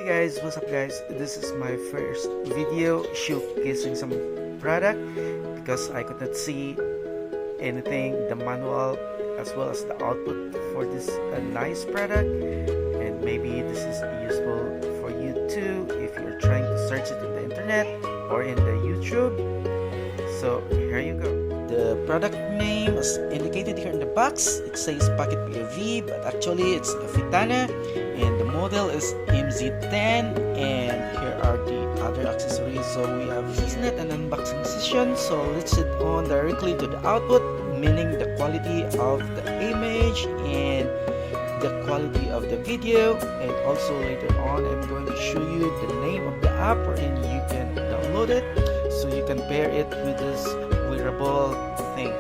Guys, what's up guys? This is my first video showcasing some product because I could not see anything, the manual as well as the output for this nice product, and maybe this is useful for you too if you're trying to search it in the internet or in the YouTube. So here you go. The product name is indicated here in the box. It says Pocket POV, but actually it's a Fetana, and the model is MZ10. And here are the other accessories. So we have this is not an unboxing session, so let's head on directly to the output, meaning the quality of the image and the quality of the video. And also later on I'm going to show you the name of the app wherein you can download it so you can pair it with this wearable thing.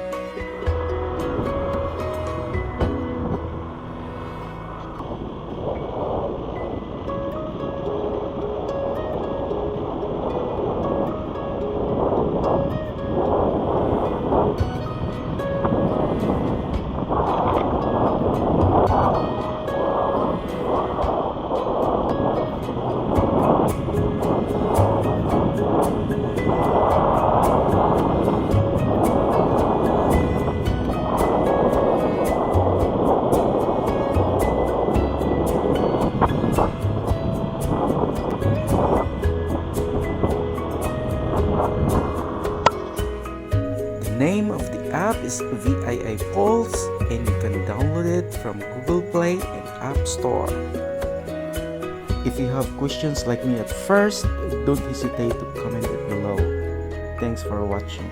The name of the app is VII Pulse, and you can download it from Google Play and App Store. If you have questions like me at first, don't hesitate to comment it below. Thanks for watching.